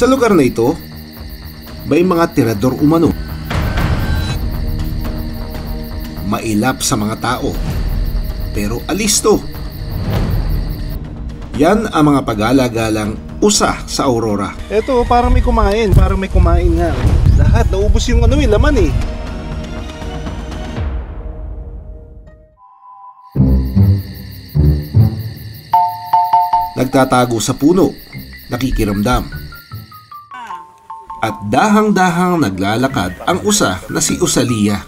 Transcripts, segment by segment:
Sa lugar na ito, may mga tirador umano. Mailap sa mga tao, pero alisto. Yan ang mga pagala-galang usa sa Aurora. Eto, parang may kumain nga. Lahat, naubos yung laman eh. Nagtatago sa puno, nakikiramdam. At dahang-dahang naglalakad ang usa na si Usalia.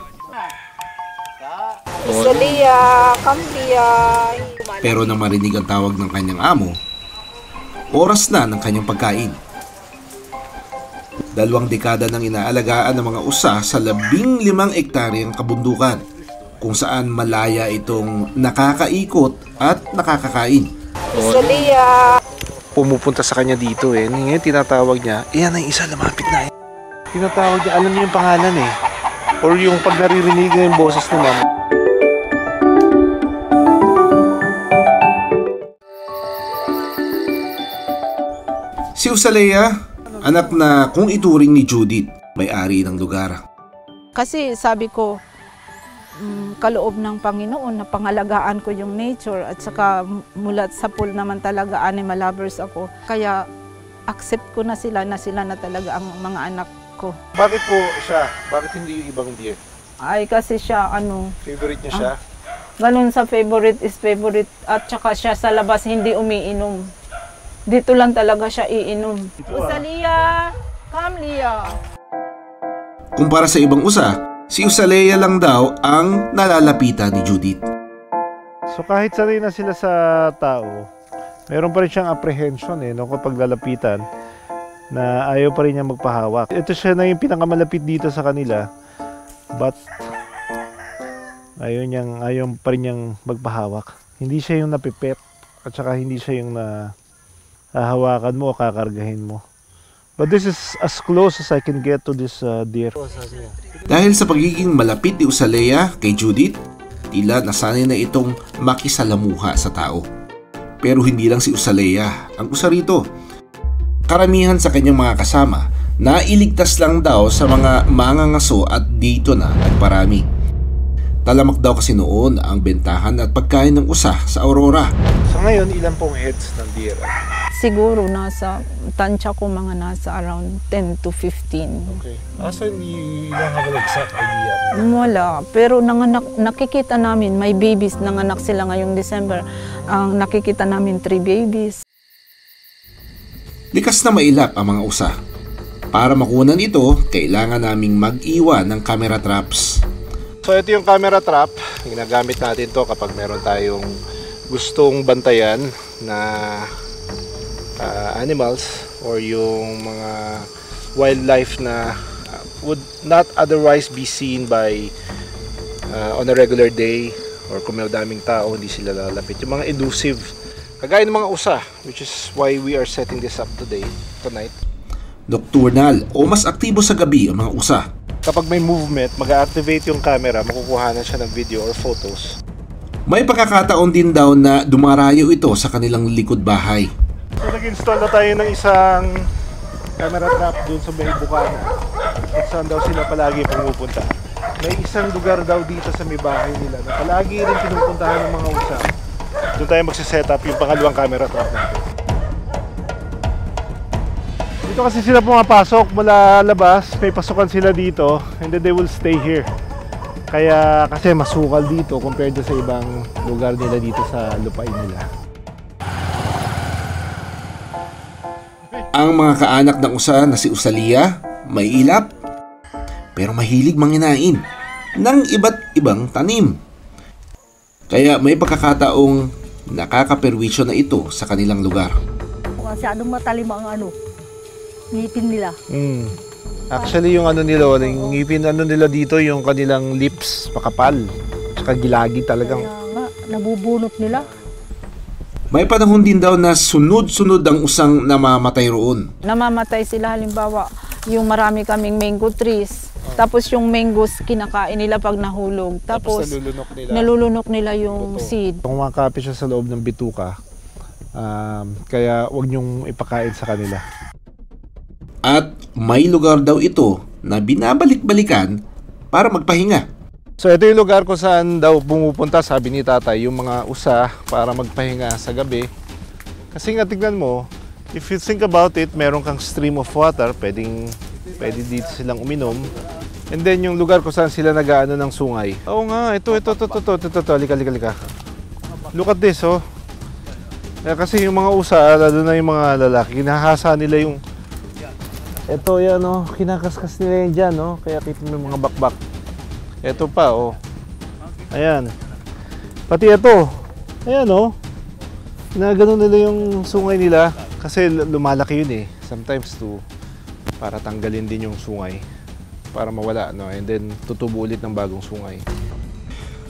Usalia, Cambia. Pero nang marinig ang tawag ng kanyang amo, oras na ng kanyang pagkain. 2 dekada nang inaalagaan ng mga usa sa 15 ektaryang kabundukan, kung saan malaya itong nakakaikot at nakakakain. Usalia. Pumupunta sa kanya dito eh. Ngayon tinatawag niya, iyan ang isa, lumapit na. Tinatawag niya, alam niya yung pangalan eh. Or yung pag naririnig niya yung boses ni mama. Si Usalia, anak na kung ituring ni Judith, may-ari ng lugar. Kasi sabi ko, kaloob ng Panginoon na pangalagaan ko yung nature at saka mula sa pool naman talaga animal lovers ako. Kaya accept ko na sila na talaga ang mga anak ko. Bakit po siya? Bakit hindi yung ibang deer? Ay kasi siya Favorite niya siya? ganun sa favorite is favorite at saka siya sa labas hindi umiinom. Dito lang talaga siya iinom. Usalia, come Lia. Kumpara sa ibang usa, si Usalia lang daw ang nalalapitan ni Judith. So kahit sanay na sila sa tao, meron pa rin siyang apprehension kapag lalapitan na ayaw pa rin niya magpahawak. Ito siya na yung pinakamalapit dito sa kanila, but ayaw pa rin niyang magpahawak. Hindi siya yung napipet at saka hindi siya yung hahawakan mo o kakargahin mo. But this is as close as I can get to this deer. Dahil sa pagiging malapit ni Usalia kay Judith, tila nasanay na itong makisalamuha sa tao. Pero hindi lang si Usalia ang usa rito. Karamihan sa kanyang mga kasama, nailigtas lang daw sa mga mangangaso at dito na nagparami. Talamak daw kasi noon ang bentahan at pagkain ng usa sa Aurora. So ngayon, ilan pong heads ng deer? Siguro tansya ko mga nasa around 10 to 15. Okay. So you don't have an exact idea? Wala. Pero nakikita namin, may babies, nanganak sila ngayong December. Nakikita namin 3 babies. Likas na mailap ang mga usa. Para makunan ito, kailangan naming mag-iwan ng camera traps. So ito yung camera trap. Ginagamit natin to kapag meron tayong gustong bantayan na animals or yung mga wildlife na would not otherwise be seen by on a regular day, or kung may daming tao hindi sila lalapit. Yung mga elusive, kagaya ng mga usa, which is why we are setting this up tonight. Nocturnal o mas aktibo sa gabi ang mga usa. Kapag may movement, mag-activate yung camera, makukuha na siya ng video or photos. May pagkakataon din daw na dumarayo ito sa kanilang likod bahay. So nag-install na tayo ng isang camera trap dun sa may bukana. At saan daw sila palagi pumupunta. May isang lugar daw dito sa may bahay nila na palagi rin pinupuntahan ng mga usa. Doon tayo magsiset up yung pangalawang camera trap natin. Dito kasi sila pumapasok mula labas, may pasukan sila dito, and then they will stay here. Kaya kasi masukal dito compared sa ibang lugar nila dito sa lupain nila. Ang mga kaanak ng usa na si Usalia, may ilap, pero mahilig manginain ng iba't ibang tanim. Kaya may pagkakataong nakakaperwisyo na ito sa kanilang lugar. Masyadong matalim ang ngipin nila. Actually yung yung ngipin nila dito, yung kanilang lips makapal, saka gilagi talagang. Kaya nga, nabubunot nila. May panahon din daw na sunod-sunod ang usang namamatay roon. Namamatay sila, halimbawa, yung marami kaming mango trees. Tapos yung mangoes kinakain nila pag nahulog. Tapos nalulunok nila yung seed. Kung makakapit siya sa loob ng bituka, kaya huwag niyong ipakain sa kanila. may lugar daw ito na binabalik-balikan para magpahinga. So ito yung lugar kung saan daw pumupunta, sabi ni tatay, yung mga usa para magpahinga sa gabi. Kasi nga tignan mo, if you think about it, meron kang stream of water, pwede dito silang uminom. And then yung lugar kung saan sila nag-aano ng sungay. Oo nga, ito, halika. Look at this, oh. Kasi yung mga usa, lalo na yung mga lalaki, kinahasa nila yung... Ito yan, oh, kinakaskas nila yan dyan, oh. Kaya kita mo yung mga bakbak. Ito pa, oh. Ayan. Pati ito. Ayan, oh. Ginaganon nila yung sungay nila. Kasi lumalaki yun, eh. Sometimes para tanggalin din yung sungay. Para mawala, no? And then, tutubo ulit ng bagong sungay.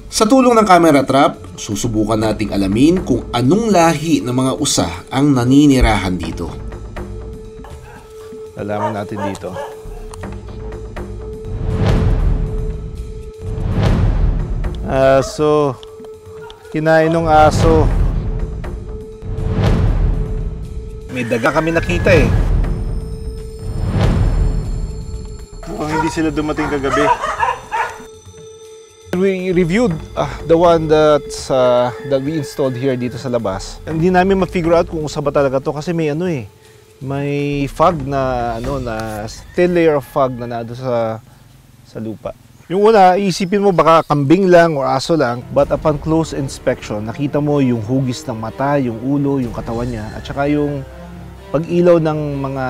Sa tulong ng camera trap, susubukan nating alamin kung anong lahi ng mga usa ang naninirahan dito. Lalaman natin dito. Aso. Kinain ng aso. May daga kami nakita eh. Mukhang hindi sila dumating kagabi. We reviewed the one that we installed here dito sa labas. Hindi namin ma-figure out kung usa ba talaga to kasi may may fog na na thin layer of fog na nado sa lupa. Yung una, isipin mo baka kambing lang o aso lang, but upon close inspection, nakita mo yung hugis ng mata, yung ulo, yung katawan niya, at saka yung pag-ilaw ng mga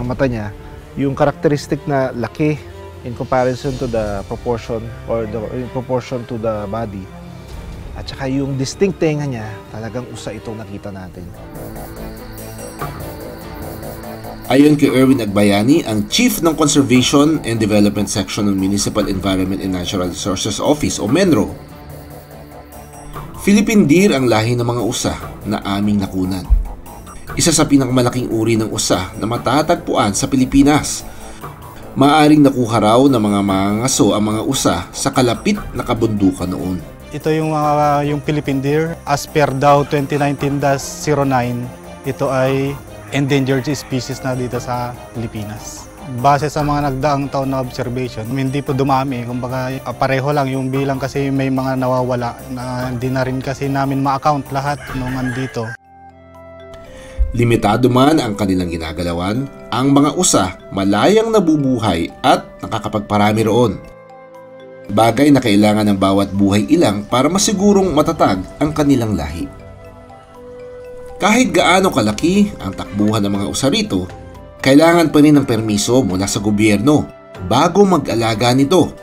mata niya, yung characteristic na laki in comparison to the proportion or in proportion to the body. At saka yung distinct tenga niya, talagang usa itong nakita natin. Ayon kay Erwin Agbayani, ang Chief ng Conservation and Development Section ng Municipal Environment and Natural Resources Office o MENRO, Philippine deer ang lahi ng mga usa na aming nakunan. Isa sa pinakamalaking uri ng usa na matatagpuan sa Pilipinas. Maaring nakuha raw ng mga mangangaso ang mga usa sa kalapit na kabundukan noon. Ito yung Philippine deer. As per daw 2019-09, ito ay endangered species na dito sa Pilipinas. Base sa mga nagdaang taon na observation, hindi po dumami. Kumbaga pareho lang yung bilang kasi may mga nawawala na hindi na rin kasi namin ma-account lahat nung andito. Limitado man ang kanilang ginagalawan, ang mga usa malayang nabubuhay at nakakapagparami roon. Bagay na kailangan ng bawat buhay ilang para masigurong matatag ang kanilang lahi. Kahit gaano kalaki ang takbuhan ng mga usa rito, kailangan pa rin ng permiso mula sa gobyerno bago mag-alaga nito.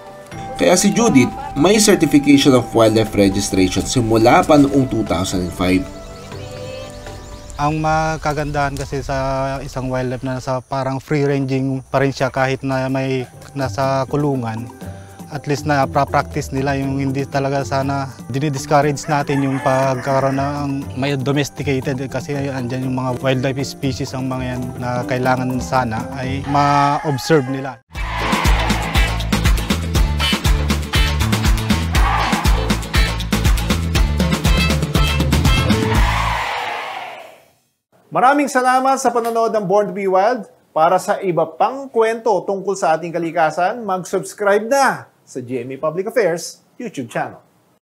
Kaya si Judith may Certification of Wildlife Registration simula pa noong 2005. Ang makagandahan kasi sa isang wildlife na nasa parang free-ranging pa rin siya kahit na may nasa kulungan. At least na practice nila yung hindi talaga sana dinidiscourage natin yung pagkaroon ng may domesticated kasi andyan yung mga wildlife species ang mga yan na kailangan sana ay ma-observe nila. Maraming salamat sa panonood ng Born to be Wild. Para sa iba pang kwento tungkol sa ating kalikasan, mag-subscribe na sa GMA Public Affairs YouTube channel.